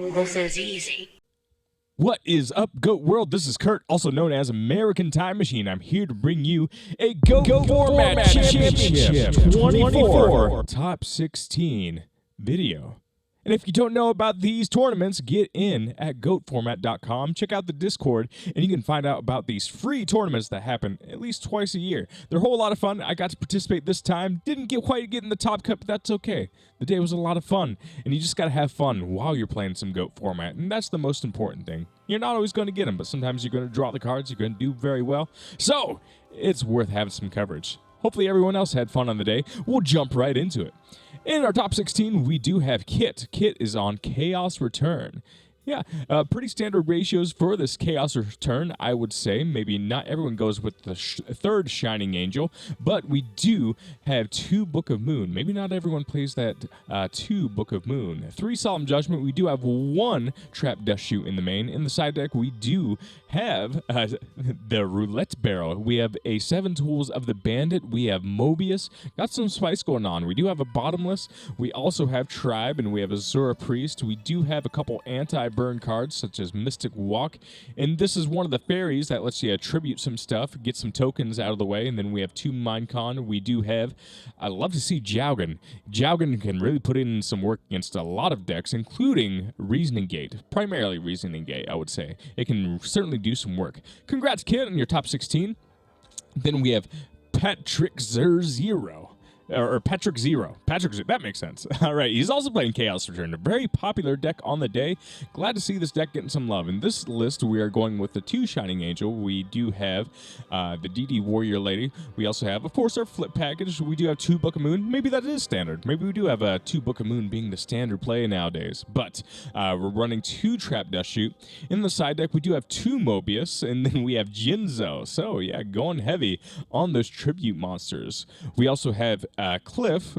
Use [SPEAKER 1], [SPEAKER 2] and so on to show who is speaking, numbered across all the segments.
[SPEAKER 1] This is easy.
[SPEAKER 2] What is up, GOAT World? This is Kurt, also known as American Time Machine. I'm here to bring you a GOAT Format Championship 24 Top 16 video. And if you don't know about these tournaments, get in at goatformat.com. Check out the Discord, and you can find out about these free tournaments that happen at least twice a year. They're a whole lot of fun. I got to participate this time. Didn't quite get in the top cut, but that's okay. The day was a lot of fun, and you just got to have fun while you're playing some GOAT format, and that's the most important thing. You're not always going to get them, but sometimes you're going to draw the cards. You're going to do very well. So it's worth having some coverage. Hopefully everyone else had fun on the day. We'll jump right into it. In our top 16, we do have Kit. Kit is on Chaos Return. Yeah, pretty standard ratios for this Chaos Return, I would say. Maybe not everyone goes with the third Shining Angel, but we do have 2 Book of Moon. Maybe not everyone plays that 2 Book of Moon. 3 Solemn Judgment. We do have 1 Trap Dust Shoot in the main. In the side deck, we do have the Roulette Barrel. We have a 7 Tools of the Bandit. We have Mobius. Got some spice going on. We do have a Bottomless. We also have Tribe, and we have Azura Priest. We do have a couple anti-burn cards, such as Mystic Walk. And this is one of the Fairies that lets you attribute some stuff, get some tokens out of the way. And then we have 2 Minecon. We do have, I love to see Jowgen. Jowgen can really put in some work against a lot of decks, including Reasoning Gate. Primarily Reasoning Gate, I would say. It can certainly do some work. Congrats, Kid, on your top 16. Then we have Patrick Zero. Or Patrick Zero. That makes sense. All right, he's also playing Chaos Return, a very popular deck on the day. Glad to see this deck getting some love. In this list, we are going with the 2 Shining Angel. We do have the DD Warrior Lady. We also have, of course, our Flip package. We do have 2 Book of Moon. Maybe that is standard. Maybe we do have 2 Book of Moon being the standard play nowadays. But we're running 2 Trap Dust Shoot. In the side deck, we do have 2 Mobius, and then we have Jinzo. So, yeah, going heavy on those tribute monsters. We also have Cliff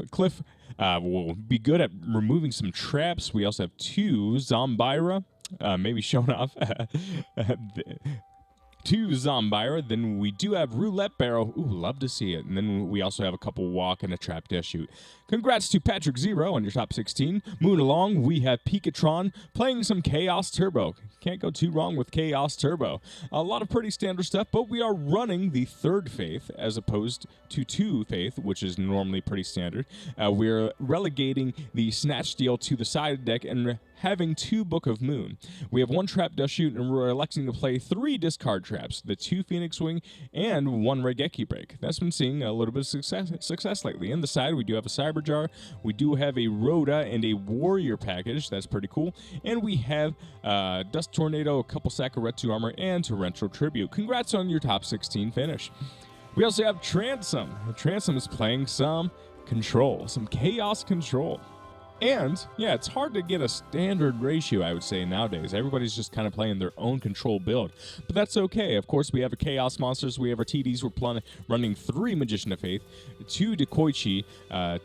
[SPEAKER 2] will be good at removing some traps. We also have 2 Zombira, maybe showing off 2 Zombira. Then we do have Roulette Barrel. Ooh, love to see it. And then we also have a couple Walk and a Trap Dash Shoot. Congrats to Patrick Zero on your top 16. Moving along, we have Pikatron playing some Chaos Turbo. Can't go too wrong with Chaos Turbo. A lot of pretty standard stuff, but we are running the 3rd Faith as opposed to 2 Faith, which is normally pretty standard. We're relegating the Snatch Steal to the side deck and having 2 Book of Moon. We have 1 Trap Dust Shoot, and we're electing to play 3 discard traps, the 2 Phoenix Wing and 1 Raigeki Break. That's been seeing a little bit of success lately. In the side, we do have a Cyber Jar, we do have a Rhoda and a Warrior package. That's pretty cool. And we have Dust Tornado, a couple Sakaretsu Armor, and Torrential Tribute. Congrats on your top 16 finish. We also have Transom. Transom is playing some Control, some Chaos Control. And, yeah, it's hard to get a standard ratio, I would say, nowadays. Everybody's just kind of playing their own control build. But that's okay. Of course, we have our Chaos Monsters. We have our TDs. We're running 3 Magician of Faith, 2 Dekoichi,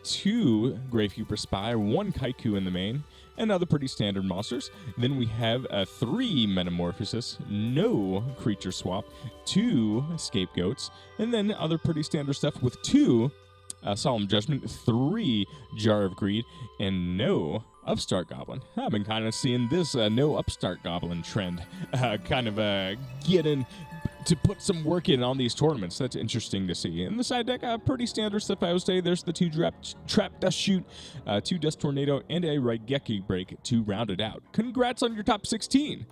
[SPEAKER 2] 2 Gravekeeper Spy, 1 Kaiku in the main, and other pretty standard monsters. Then we have 3 Metamorphosis, no Creature Swap, 2 Scapegoats, and then other pretty standard stuff with 2 Solemn Judgment, 3 Jar of Greed, and no Upstart Goblin. I've been kind of seeing this no Upstart Goblin trend getting to put some work in on these tournaments. That's interesting to see. In the side deck, pretty standard stuff, I would say. There's the 2 Trap Dust Shoot, 2 Dust Tornado, and a Raigeki Break to round it out. Congrats on your top 16.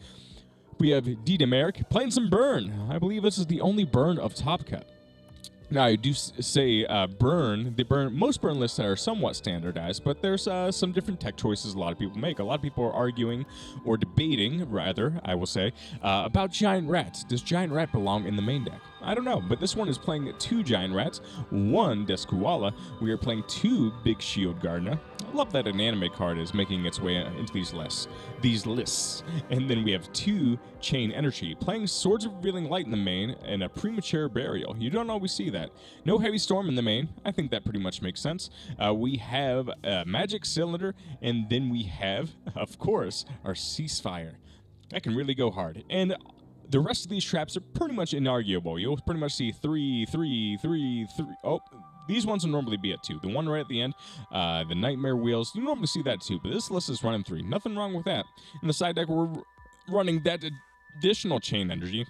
[SPEAKER 2] We have D. Demeric playing some Burn. I believe this is the only Burn of Top Cut. Now, I do say most burn lists are somewhat standardized, but there's some different tech choices a lot of people make. A lot of people are arguing, or debating, rather, I will say, about Giant Rats. Does Giant Rat belong in the main deck? I don't know, but this one is playing 2 Giant Rats, 1 Deskuala. We are playing 2 Big Shield Gardener. I love that an anime card is making its way into these lists. And then we have 2 Chain Energy, playing Swords of Revealing Light in the main, and a Premature Burial. You don't always see that. No Heavy Storm in the main. I think that pretty much makes sense. We have a Magic Cylinder, and then we have, of course, our Ceasefire. That can really go hard. And the rest of these traps are pretty much inarguable. You'll pretty much see 3, 3, 3, 3. Oh, these ones will normally be at 2. The one right at the end, the Nightmare Wheels, you normally see that too, but this list is running 3. Nothing wrong with that. In the side deck, we're running that additional Chain Energy.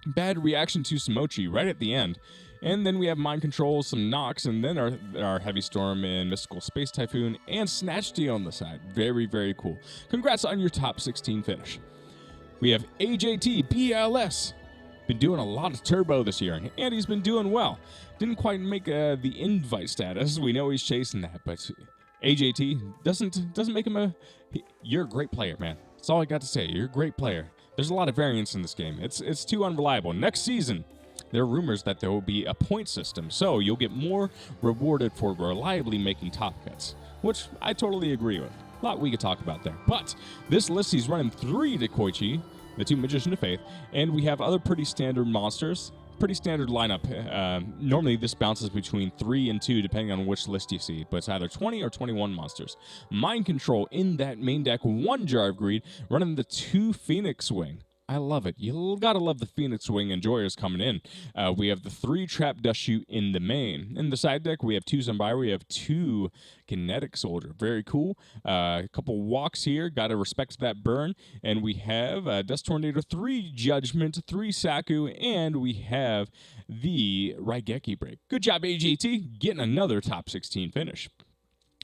[SPEAKER 2] Bad Reaction to Samochi right at the end. And then we have Mind Control, some Knocks, and then our Heavy Storm and Mystical Space Typhoon and Snatch Deal on the side. Very, very cool. Congrats on your top 16 finish. We have AJT BLS. Been doing a lot of turbo this year, and he's been doing well. Didn't quite make the invite status. We know he's chasing that, but AJT doesn't make him you're a great player, man. That's all I got to say. You're a great player. There's a lot of variance in this game. It's too unreliable. Next season, there are rumors that there will be a point system, so you'll get more rewarded for reliably making top cuts, which I totally agree with. A lot we could talk about there. But this list, he's running 3 Dekoichi, the 2 Magician of Faith, and we have other pretty standard monsters. Pretty standard lineup. Normally this bounces between 3 and 2 depending on which list you see, but it's either 20 or 21 monsters. Mind Control in that main deck, 1 Jar of Greed, running the 2 Phoenix Wing. I love it. You gotta love the Phoenix Wing Enjoyers coming in. We have the 3 Trap Dust Shoot in the main. In the side deck, we have 2 Zambari, we have 2 Kinetic Soldier. Very cool. A couple walks here. Gotta respect that burn. And we have Dust Tornado, 3 Judgment, 3 Saku, and we have the Raigeki Break. Good job, AGT, getting another top 16 finish.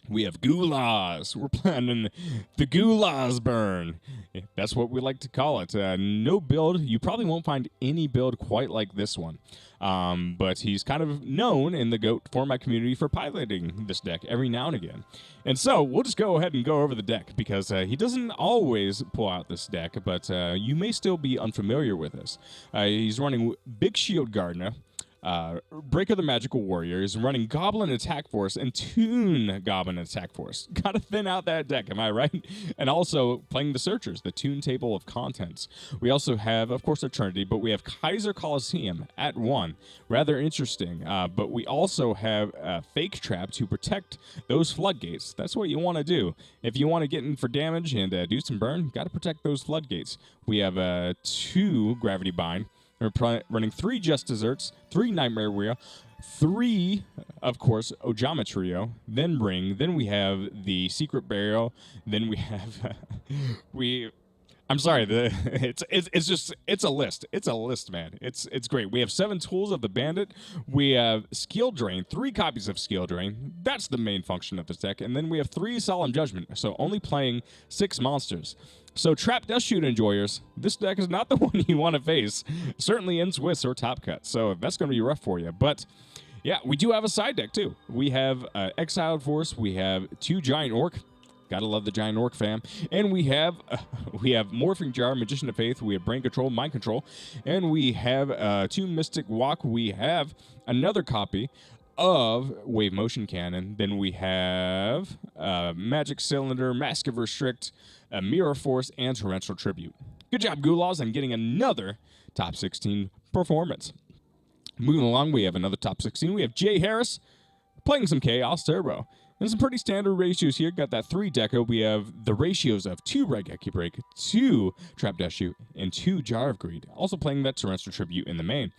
[SPEAKER 2] We have Gulas. We're planning the Gulas Burn. Yeah, that's what we like to call it. No build. You probably won't find any build quite like this one. But he's kind of known in the GOAT format community for piloting this deck every now and again. And so we'll just go ahead and go over the deck because he doesn't always pull out this deck, but you may still be unfamiliar with this. He's running Big Shield Gardener, Breaker the Magical Warrior, is running Goblin Attack Force and Toon Goblin Attack Force. Gotta thin out that deck, am I right? And also playing the Searchers, the Toon Table of Contents. We also have, of course, Eternity, but we have Kaiser Coliseum at 1. Rather interesting. But we also have Fake Trap to protect those floodgates. That's what you want to do. If you want to get in for damage and do some burn, gotta protect those floodgates. We have 2 Gravity Bind. We're running 3 Just Desserts, 3 Nightmare Wheel, 3, of course, Ojama Trio, then Ring, then we have the Secret Burial, then we have, I'm sorry, it's just, it's a list. It's a list, man. It's great. We have 7 Tools of the Bandit. We have Skill Drain, 3 copies of Skill Drain. That's the main function of this deck. And then we have 3 Solemn Judgment, so only playing 6 monsters. So Trap Dust Shoot Enjoyers, this deck is not the one you want to face. Certainly in Swiss or Top Cut, so that's going to be rough for you. But yeah, we do have a side deck too. We have Exiled Force, we have 2 Giant Orc. Gotta love the Giant Orc fam. And we have Morphing Jar, Magician of Faith, we have Brain Control, Mind Control, and we have 2 Mystic Walk. We have another copy of Wave Motion Cannon. Then we have Magic Cylinder, Mask of Restrict, Mirror Force, and Torrential Tribute. Good job, Gulas, on getting another top 16 performance. Moving along, we have another top 16. We have Jay Harris playing some Chaos Turbo. And some pretty standard ratios here. Got that 3 deco. We have the ratios of 2 Raigeki Break, 2 Trap Dash Shoot, and 2 Jar of Greed. Also playing that Torrential Tribute in the main.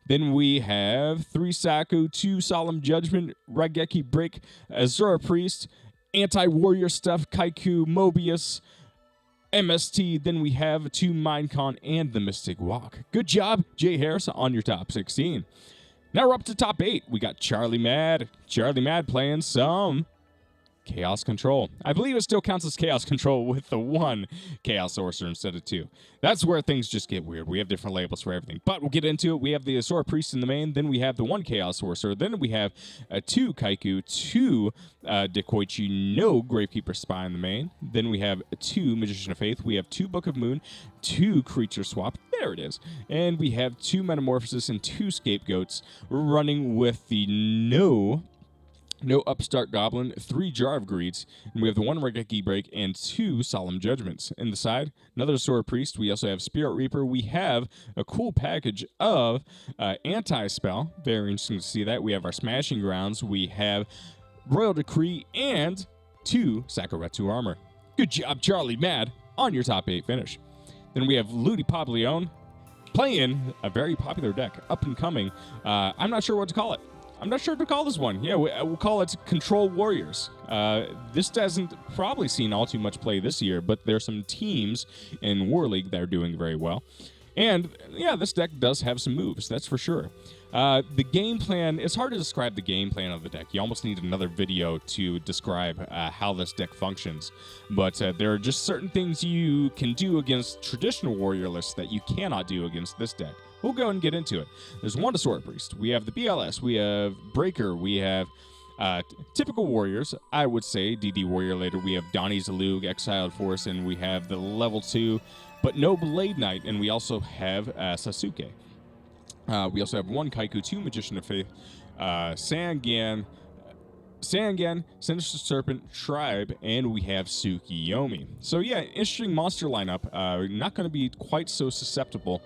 [SPEAKER 2] Then we have 3 Saku, 2 Solemn Judgment, Raigeki Break, Azura Priest, Anti-Warrior Stuff, Kaiku, Mobius, MST. Then we have 2 Mindcon and the Mystic Walk. Good job, Jay Harris, on your top 16. Now we're up to top 8. We got Charlie Mad. Charlie Mad playing some Chaos Control. I believe it still counts as Chaos Control with the 1 Chaos Sorcerer instead of 2. That's where things just get weird. We have different labels for everything. But we'll get into it. We have the Azura Priest in the main. Then we have the 1 Chaos Sorcerer. Then we have 2 Kaiku, 2 Dekoichi, no Gravekeeper Spy in the main. Then we have 2 Magician of Faith. We have 2 Book of Moon, 2 Creature Swap. There it is. And we have 2 Metamorphosis and 2 Scapegoats. We're running with the no Upstart Goblin, 3 Jar of Greeds, and we have the 1 Raigeki Break and 2 Solemn Judgments. In the side, another Sword Priest. We also have Spirit Reaper. We have a cool package of Anti-Spell. Very interesting to see that. We have our Smashing Grounds. We have Royal Decree and 2 Sakuretsu Armor. Good job, Charlie Mad, on your top 8 finish. Then we have Ludi Pableon, playing a very popular deck, up and coming. I'm not sure what to call it. I'm not sure to call this one. Yeah, we'll call it Control Warriors. This hasn't probably seen all too much play this year, but there's some teams in War League that are doing very well. And yeah, this deck does have some moves, that's for sure. The game plan, it's hard to describe the game plan of the deck. You almost need another video to describe how this deck functions. But there are just certain things you can do against traditional warrior lists that you cannot do against this deck. We'll go and get into it. There's one Sword Priest. We have the BLS. We have Breaker. We have typical warriors, I would say. DD Warrior later. We have Donnie Zalug, Exiled Force, and we have the level 2, but no Blade Knight, and we also have Sasuke. We also have one Kaiku, 2 Magician of Faith, Sangan, Sinister Serpent, Tribe, and we have Tsukiyomi. So yeah, interesting monster lineup. Not going to be quite so susceptible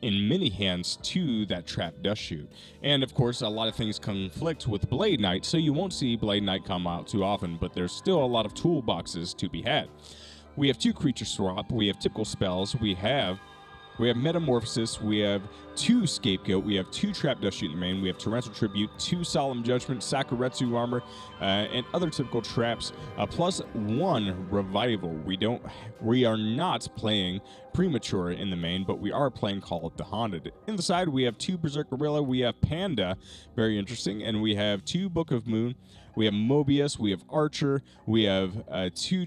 [SPEAKER 2] in many hands to that Trap Dust Shoot. And of course, a lot of things conflict with Blade Knight, so you won't see Blade Knight come out too often, but there's still a lot of toolboxes to be had. We have 2 creature swap, we have typical spells, we have Metamorphosis, we have 2 Scapegoat, we have 2 Trap Dust Shoot in the main, we have Torrential Tribute, 2 Solemn Judgment, Sakuretsu Armor, and other typical traps, plus 1 Revival. We are not playing Premature in the main, but we are playing Call of the Haunted. In the side, we have 2 Berserk Gorilla, we have Panda, very interesting, and we have 2 Book of Moon, we have Mobius, we have Archer, we have 2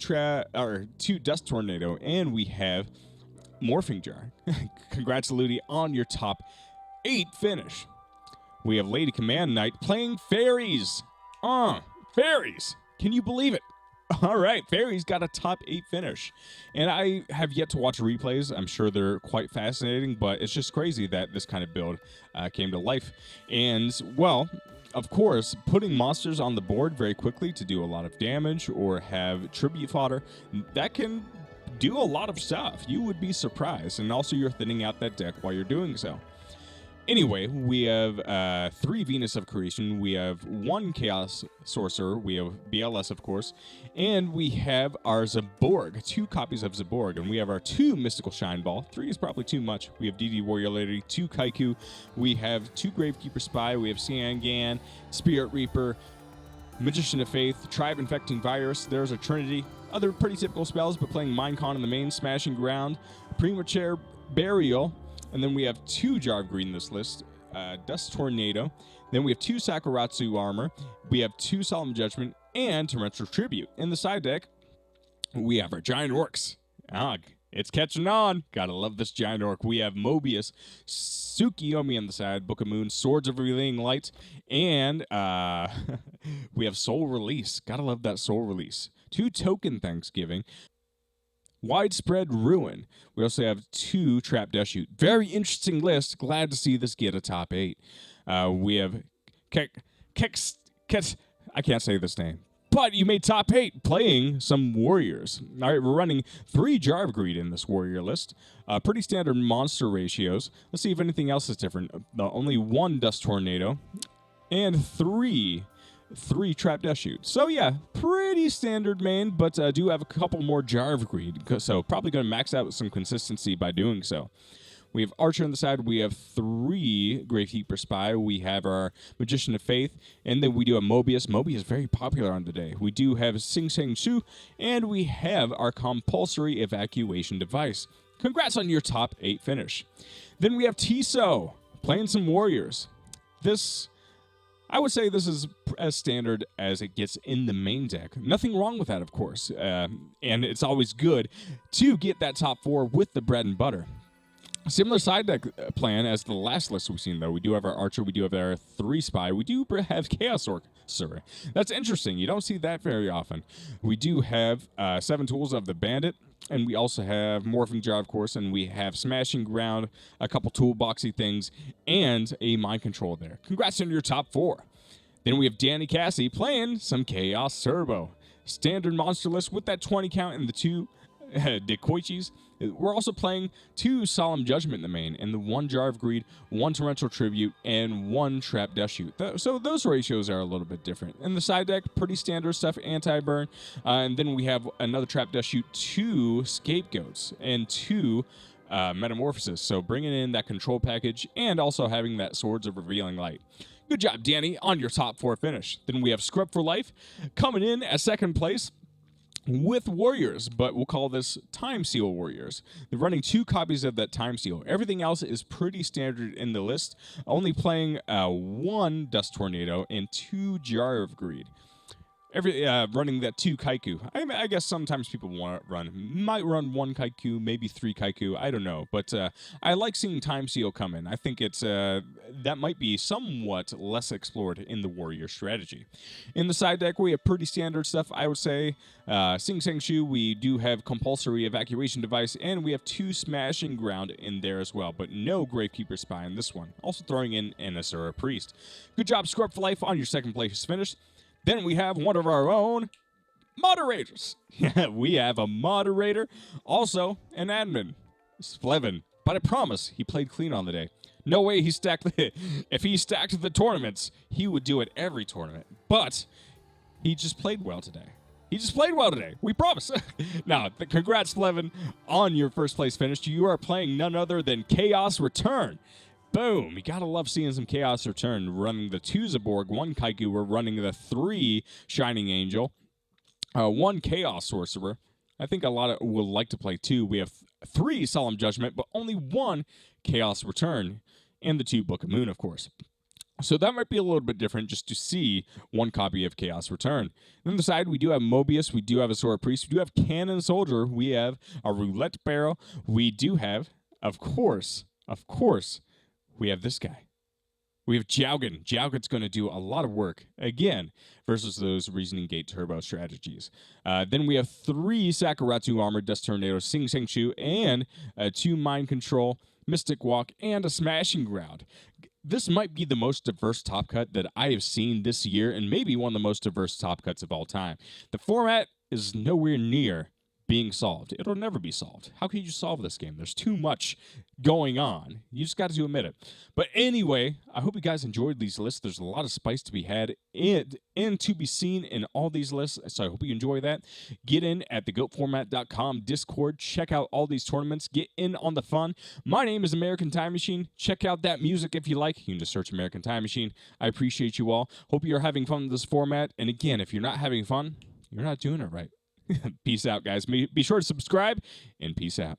[SPEAKER 2] Dust Tornado, and we have Morphing Jar. Congrats, Ludi, on your top 8 finish. We have Lady Command Knight playing Fairies. Fairies. Can you believe it? All right, Fairies got a top 8 finish. And I have yet to watch replays. I'm sure they're quite fascinating, but it's just crazy that this kind of build came to life. And, well, of course, putting monsters on the board very quickly to do a lot of damage or have tribute fodder, that can do a lot of stuff. You would be surprised. And also you're thinning out that deck while you're doing so. Anyway, we have 3 Venus of Creation, we have 1 Chaos Sorcerer, we have BLS, of course, and we have our Zaborg, 2 copies of Zaborg, and we have our 2 Mystical Shine Ball. 3 is probably too much. We have DD Warrior Lady, 2 Kaiku, we have 2 Gravekeeper Spy, we have Sangan, Spirit Reaper, Magician of Faith, Tribe Infecting Virus, there's a Trinity, other pretty typical spells, but playing Minecon in the main, Smashing Ground, Premature Burial, and then we have 2 Jar of Greed in this list, Dust Tornado, then we have 2 Sakuretsu Armor, we have 2 Solemn Judgment, and Torrential Tribute. In the side deck, we have our Giant Orcs. It's catching on. Gotta love this Giant Orc. We have Mobius, Tsukiyomi on the side, Book of Moon, Swords of Relaying Light, and we have Soul Release. Gotta love that Soul Release. 2 Token Thanksgiving, Widespread Ruin. We also have 2 Trap Dust Shoot. Very interesting list. Glad to see this get a top 8. We have I can't say this name, but you made top 8 playing some warriors. All right, we're running 3 Jar of Greed in this warrior list. Pretty standard monster ratios. Let's see if anything else is different. Only 1 Dust Tornado and 3 Trap Dust Shoot. So yeah, pretty standard main, but do have a couple more Jar of Greed, so probably going to max out with some consistency by doing so. We have Archer on the side, we have 3 Gravekeeper Spy, we have our Magician of Faith, and then we do have Mobius. Mobius is very popular on the day. We do have Sing Sang Shu, and we have our Compulsory Evacuation Device. Congrats on your top 8 finish. Then we have Tiso, playing some warriors. I would say this is as standard as it gets in the main deck. Nothing wrong with that, of course. And it's always good to get that top 4 with the bread and butter. Similar side deck plan as the last list we've seen, though. We do have our Archer. We do have our 3 Spy. We do have Chaos Orc. Sorry. That's interesting. You don't see that very often. We do have 7 Tools of the Bandit. And we also have Morphing Jar, of course, and we have Smashing Ground, a couple toolboxy things, and a Mind Control there. Congrats on your top 4. Then we have Danny Cassie playing some Chaos Turbo. Standard monster list with that 20 count and the 2 Dekoichis. We're also playing 2 Solemn Judgment in the main, and the 1 Jar of Greed, 1 Torrential Tribute, and 1 Trap Dust Shoot. So those ratios are a little bit different. In the side deck, pretty standard stuff, Anti-Burn, and then we have another Trap Dust Shoot, 2 Scapegoats, and 2 Metamorphosis. So bringing in that control package and also having that Swords of Revealing Light. Good job, Danny, on your top 4 finish. Then we have Scrub for Life coming in at second place with Warriors, but we'll call this Time Seal Warriors. They're running 2 copies of that Time Seal. Everything else is pretty standard in the list, only playing 1 Dust Tornado and 2 Jar of Greed. Running that 2 Kaiku. I guess sometimes people might run 1 Kaiku, maybe 3 Kaiku. I don't know, but I like seeing Time Seal come in. I think it's that might be somewhat less explored in the Warrior strategy. In the side deck, we have pretty standard stuff. I would say Sing Sang Shu. We do have Compulsory Evacuation Device, and we have 2 Smashing Ground in there as well, but no Gravekeeper Spy in this one. Also throwing in an Asura Priest. Good job, Scrub for Life, on your second place finish. Then we have one of our own moderators. Yeah, we have a moderator, also an admin, Splevin. But I promise he played clean on the day. No way he stacked if he stacked the tournaments, he would do it every tournament. But he just played well today. We promise. Now, congrats, Splevin, on your first place finish. You are playing none other than Chaos Return. Boom. You gotta love seeing some Chaos Return. Running the 2 Zaborg, 1 Kaiku. We're running the 3 Shining Angel, 1 Chaos Sorcerer. I think a lot of will like to play 2. We have 3 Solemn Judgment, but only 1 Chaos Return, and the 2 Book of Moon, of course. So that might be a little bit different just to see 1 copy of Chaos Return. Then on the side, we do have Mobius, we do have Asura Priest, we do have Cannon Soldier, we have a Roulette Barrel, we do have, of course, we have this guy. We have Jaugen. Jaugen's going to do a lot of work, again, versus those Reasoning Gate Turbo strategies. Then we have 3 Sakuratsu Armor, Dust Tornado, Sing Sing Shu, and 2 Mind Control, Mystic Walk, and a Smashing Ground. This might be the most diverse top cut that I have seen this year, and maybe one of the most diverse top cuts of all time. The format is nowhere near being solved. It'll never be solved. How can you solve this game? There's too much going on. You just got to admit it. But anyway, I hope you guys enjoyed these lists. There's a lot of spice to be had and to be seen in all these lists, so I hope you enjoy that. Get in at thegoatformat.com Discord. Check out all these tournaments. Get in on the fun. My name is American Time Machine. Check out that music if you like. You can just search American Time Machine. I appreciate you all. Hope you're having fun with this format. And again, if you're not having fun, you're not doing it right. Peace out, guys. Be sure to subscribe, and peace out.